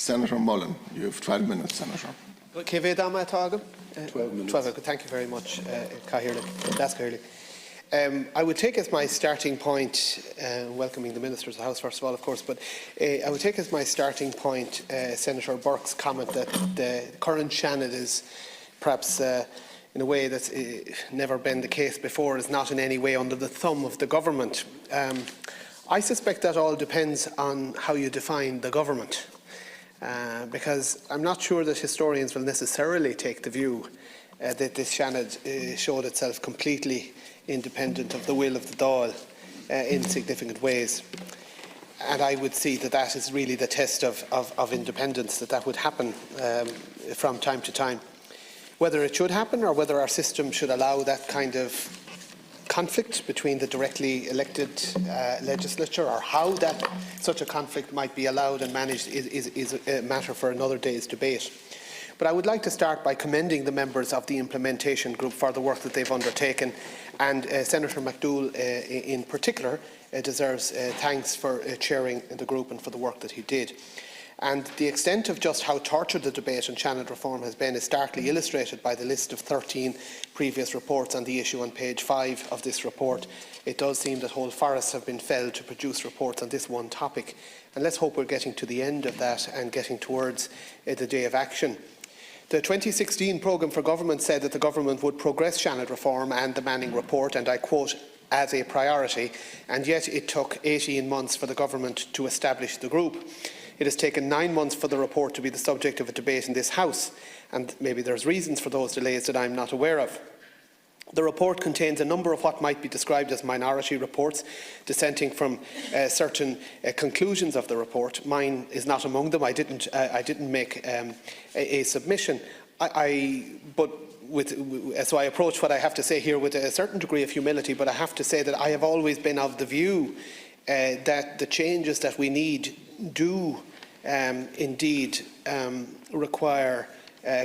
Senator Mullen. You have 12 minutes, Senator. 12 minutes. 12. Thank you very much, Cathaoirleach. I would take as my starting point, welcoming the Ministers of the House first of all, of course, but I would take as my starting point Senator Burke's comment that the current Seanad is perhaps in a way that's never been the case before, is not in any way under the thumb of the government. I suspect that all depends on how you define the government, because I'm not sure that historians will necessarily take the view that this Seanad showed itself completely independent of the will of the Dáil in significant ways. And I would see that that is really the test of independence, that would happen from time to time. Whether it should happen or whether our system should allow that kind of conflict between the directly elected legislature, or how such a conflict might be allowed and managed, is a matter for another day's debate. But I would like to start by commending the members of the implementation group for the work that they've undertaken, and Senator McDougall in particular deserves thanks for chairing the group and for the work that he did. And the extent of just how tortured the debate on Seanad reform has been is starkly illustrated by the list of 13 previous reports on the issue on page 5 of this report. It does seem that whole forests have been felled to produce reports on this one topic. And let's hope we're getting to the end of that and getting towards the day of action. The 2016 programme for government said that the government would progress Seanad reform and the Manning report, and I quote, as a priority, and yet it took 18 months for the government to establish the group. It has taken 9 months for the report to be the subject of a debate in this House, and maybe there's reasons for those delays that I'm not aware of. The report contains a number of what might be described as minority reports, dissenting from certain conclusions of the report. Mine is not among them. I didn't make a submission. So I approach what I have to say here with a certain degree of humility, but I have to say that I have always been of the view that the changes that we need do indeed require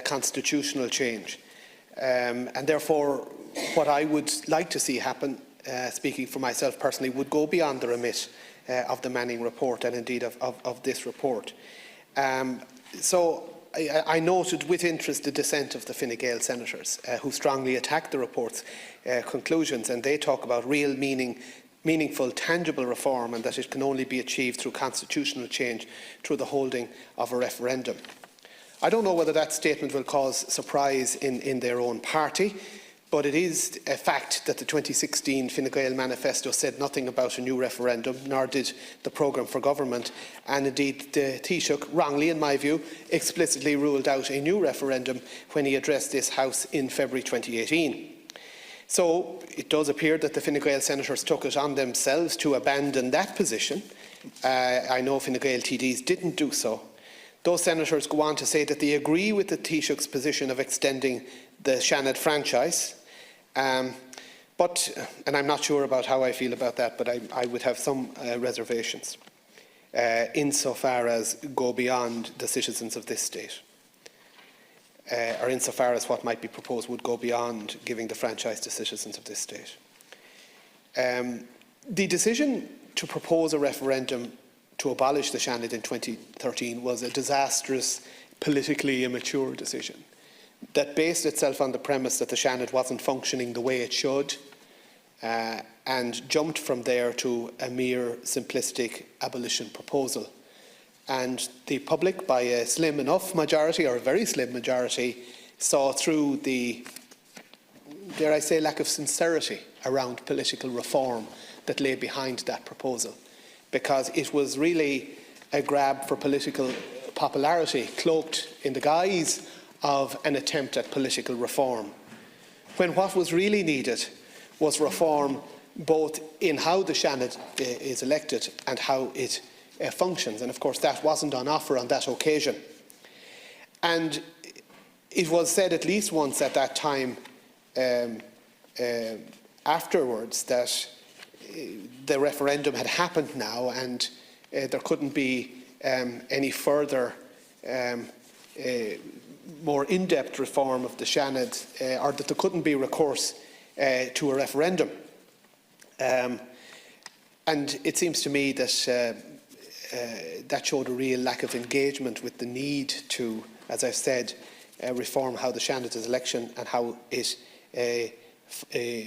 constitutional change. And therefore, what I would like to see happen, speaking for myself personally, would go beyond the remit of the Manning report and indeed of this report. So I noted with interest the dissent of the Fine Gael senators who strongly attacked the report's conclusions, and they talk about real meaningful, tangible reform, and that it can only be achieved through constitutional change, through the holding of a referendum. I don't know whether that statement will cause surprise in their own party, but it is a fact that the 2016 Fine Gael manifesto said nothing about a new referendum, nor did the programme for government, and indeed the Taoiseach, wrongly in my view, explicitly ruled out a new referendum when he addressed this House in February 2018. So it does appear that the Fine Gael senators took it on themselves to abandon that position. I know Fine Gael TDs didn't do so. Those senators go on to say that they agree with the Taoiseach's position of extending the Seanad franchise. And I'm not sure about how I feel about that, but I would have some reservations insofar as go beyond the citizens of this state, or insofar as what might be proposed would go beyond giving the franchise to citizens of this state. The decision to propose a referendum to abolish the Seanad in 2013 was a disastrous, politically immature decision that based itself on the premise that the Seanad wasn't functioning the way it should, and jumped from there to a mere simplistic abolition proposal. And the public, by a slim enough majority, or a very slim majority, saw through the, dare I say, lack of sincerity around political reform that lay behind that proposal, because it was really a grab for political popularity, cloaked in the guise of an attempt at political reform, when what was really needed was reform both in how the Seanad is elected and how it functions. And of course that wasn't on offer on that occasion. And it was said at least once at that time afterwards that the referendum had happened now, and there couldn't be any further more in-depth reform of the Seanad, or that there couldn't be recourse to a referendum. And it seems to me that that showed a real lack of engagement with the need to, as I've said, reform how the Seanad is election and how it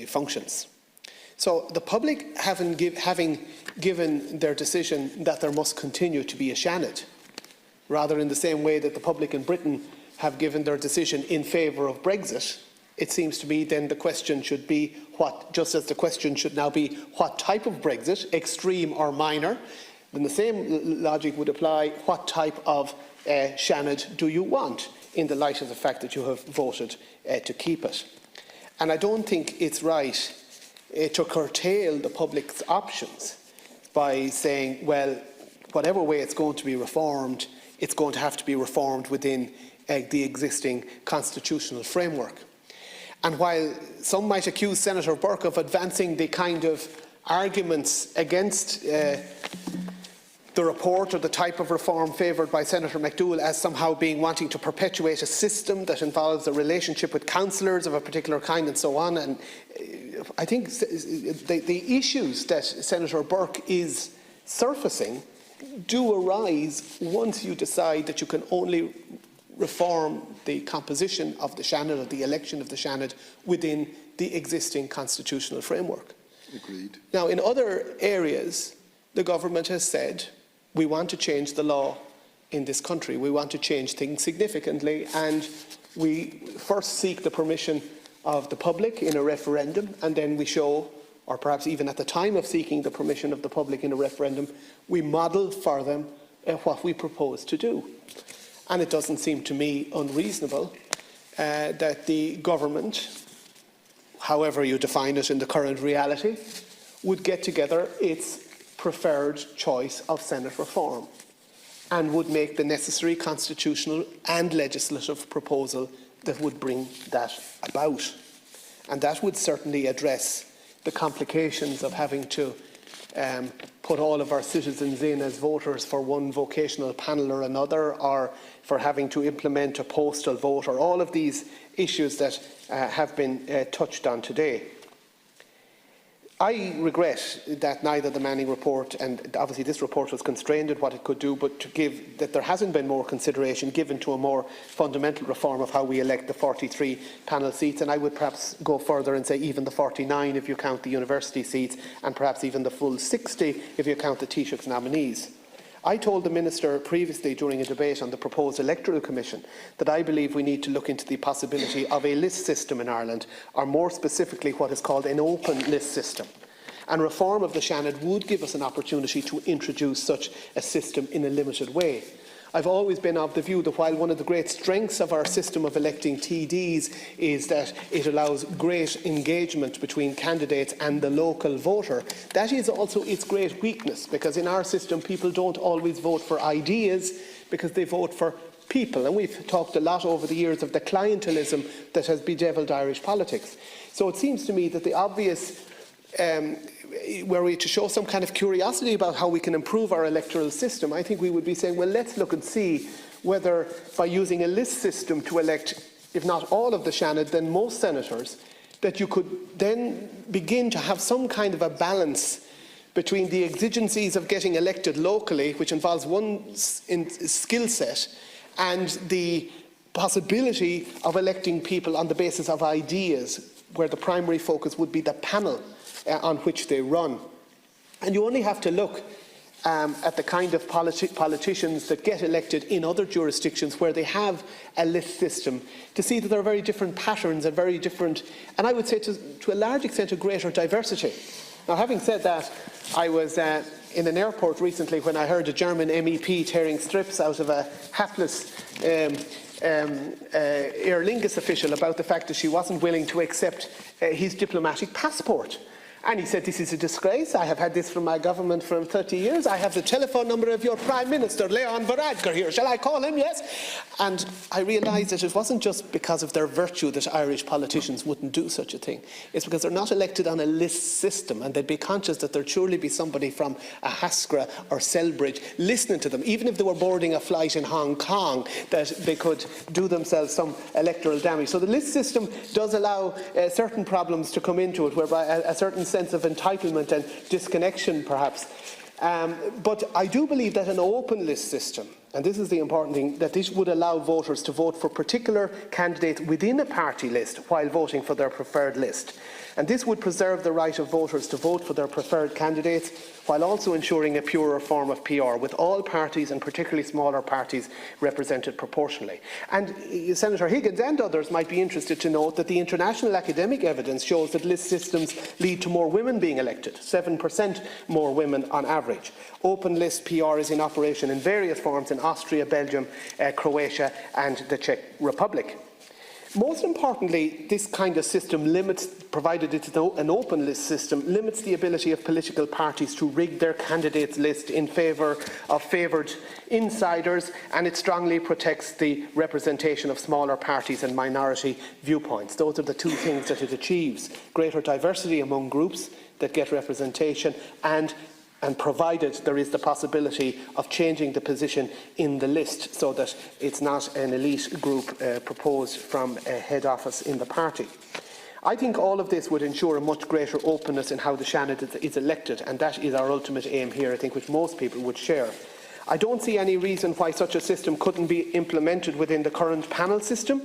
functions. So the public having given their decision that there must continue to be a Seanad, rather in the same way that the public in Britain have given their decision in favour of Brexit, it seems to me then the question should be what, just as the question should now be what type of Brexit, extreme or minor, then the same logic would apply, what type of Seanad do you want in the light of the fact that you have voted to keep it. And I don't think it's right to curtail the public's options by saying, well, whatever way it's going to be reformed, it's going to have to be reformed within the existing constitutional framework. And while some might accuse Senator Burke of advancing the kind of arguments against the report or the type of reform favoured by Senator McDowell as somehow being wanting to perpetuate a system that involves a relationship with councillors of a particular kind and so on, and I think the issues that Senator Burke is surfacing do arise once you decide that you can only reform the composition of the Seanad or the election of the Seanad within the existing constitutional framework. Agreed. Now, in other areas, the government has said, we want to change the law in this country. We want to change things significantly, and we first seek the permission of the public in a referendum, and then we show, or perhaps even at the time of seeking the permission of the public in a referendum, we model for them what we propose to do. And it doesn't seem to me unreasonable that the government, however you define it in the current reality, would get together its preferred choice of Senate reform and would make the necessary constitutional and legislative proposal that would bring that about. And that would certainly address the complications of having to put all of our citizens in as voters for one vocational panel or another, or for having to implement a postal vote, or all of these issues that have been touched on today. I regret that neither the Manning report, and obviously this report was constrained in what it could do, but to give that there hasn't been more consideration given to a more fundamental reform of how we elect the 43 panel seats, and I would perhaps go further and say even the 49 if you count the university seats, and perhaps even the full 60 if you count the Taoiseach's nominees. I told the Minister previously during a debate on the proposed electoral commission that I believe we need to look into the possibility of a list system in Ireland, or more specifically what is called an open list system. And reform of the Seanad would give us an opportunity to introduce such a system in a limited way. I've always been of the view that while one of the great strengths of our system of electing TDs is that it allows great engagement between candidates and the local voter, that is also its great weakness, because in our system people don't always vote for ideas because they vote for people. And we've talked a lot over the years of the clientelism that has bedevilled Irish politics. So it seems to me that the obvious were we to show some kind of curiosity about how we can improve our electoral system, I think we would be saying, well, let's look and see whether by using a list system to elect, if not all of the Seanad, then most senators, that you could then begin to have some kind of a balance between the exigencies of getting elected locally, which involves one skill set, and the possibility of electing people on the basis of ideas, where the primary focus would be the panel on which they run. And you only have to look at the kind of politicians that get elected in other jurisdictions where they have a list system to see that there are very different patterns and very different, and I would say to a large extent, a greater diversity. Now, having said that, I was in an airport recently when I heard a German MEP tearing strips out of a hapless Aer Lingus official about the fact that she wasn't willing to accept his diplomatic passport. And he said, this is a disgrace. I have had this from my government for 30 years. I have the telephone number of your Prime Minister, Leon Varadkar, here. Shall I call him? Yes. And I realised that it wasn't just because of their virtue that Irish politicians wouldn't do such a thing. It's because they're not elected on a list system, and they'd be conscious that there'd surely be somebody from a Haskra or Selbridge listening to them, even if they were boarding a flight in Hong Kong, that they could do themselves some electoral damage. So the list system does allow certain problems to come into it, whereby a certain sense of entitlement and disconnection, perhaps. But I do believe that an open list system, and this is the important thing, that this would allow voters to vote for particular candidates within a party list while voting for their preferred list. And this would preserve the right of voters to vote for their preferred candidates while also ensuring a purer form of PR, with all parties and particularly smaller parties represented proportionally. And Senator Higgins and others might be interested to note that the international academic evidence shows that list systems lead to more women being elected, 7% more women on average. Open list PR is in operation in various forms in Austria, Belgium, Croatia and the Czech Republic. Most importantly, this kind of system limits, provided it's an open list system, limits the ability of political parties to rig their candidates' list in favour of favoured insiders, and it strongly protects the representation of smaller parties and minority viewpoints. Those are the two things that it achieves: greater diversity among groups that get representation, and provided there is the possibility of changing the position in the list so that it's not an elite group proposed from a head office in the party. I think all of this would ensure a much greater openness in how the Seanad is elected, and that is our ultimate aim here, I think, which most people would share. I don't see any reason why such a system couldn't be implemented within the current panel system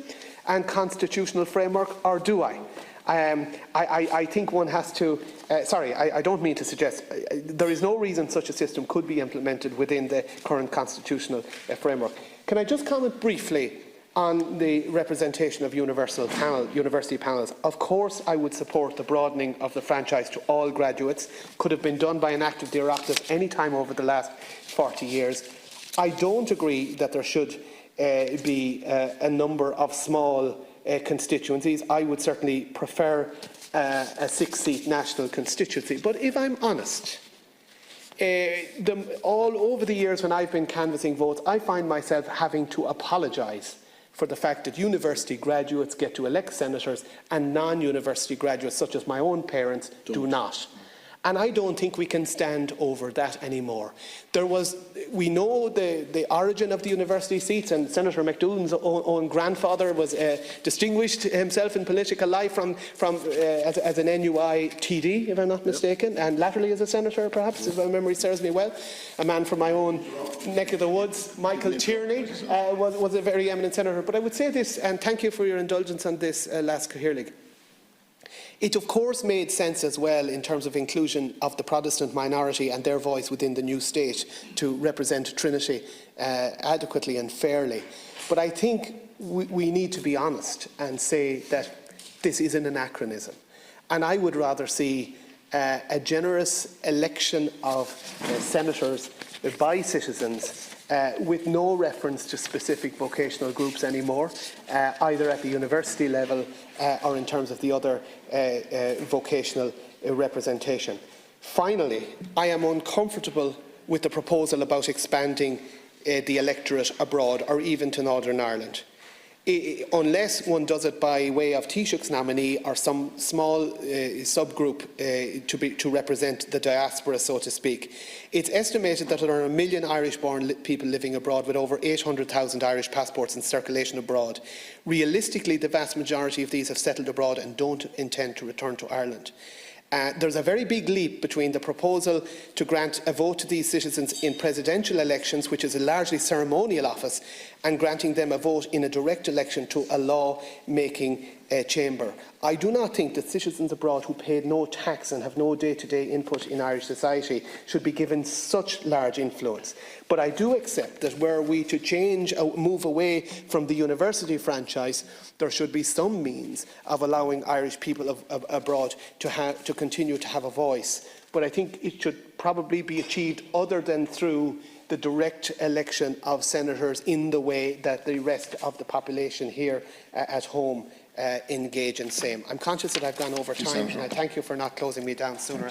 and constitutional framework, or do I? I think one has to, I don't mean to suggest, there is no reason such a system could be implemented within the current constitutional framework. Can I just comment briefly on the representation of university panels? Of course, I would support the broadening of the franchise to all graduates. Could have been done by an act of the Oireachtas any time over the last 40 years. I don't agree that there should be a number of small constituencies. I would certainly prefer a 6-seat national constituency. But if I'm honest, all over the years when I've been canvassing votes, I find myself having to apologise for the fact that university graduates get to elect senators and non-university graduates, such as my own parents, do not. And I don't think we can stand over that anymore. We know the origin of the university seats, and Senator McDougall's own grandfather was distinguished himself in political life as an NUI TD, if I'm not mistaken, and latterly as a senator, perhaps, if my memory serves me well. A man from my own neck of the woods, Michael Tierney, was a very eminent senator. But I would say this, and thank you for your indulgence on this, last Cathaoirleach. It of course made sense as well in terms of inclusion of the Protestant minority and their voice within the new state to represent Trinity adequately and fairly. But I think we need to be honest and say that this is an anachronism. And I would rather see a generous election of senators by citizens with no reference to specific vocational groups anymore, either at the university level or in terms of the other vocational representation. Finally, I am uncomfortable with the proposal about expanding the electorate abroad or even to Northern Ireland. Unless one does it by way of Taoiseach's nominee or some small subgroup to represent the diaspora, so to speak. It's estimated that there are 1 million Irish-born people living abroad, with over 800,000 Irish passports in circulation abroad. Realistically, the vast majority of these have settled abroad and don't intend to return to Ireland. There's a very big leap between the proposal to grant a vote to these citizens in presidential elections, which is a largely ceremonial office, and granting them a vote in a direct election to a law-making chamber. I do not think that citizens abroad who paid no tax and have no day-to-day input in Irish society should be given such large influence. But I do accept that were we to move away from the university franchise, there should be some means of allowing Irish people abroad to continue to have a voice. But I think it should probably be achieved other than through the direct election of senators in the way that the rest of the population here at home engage in same. I'm conscious that I've gone over time, and I thank you for not closing me down sooner.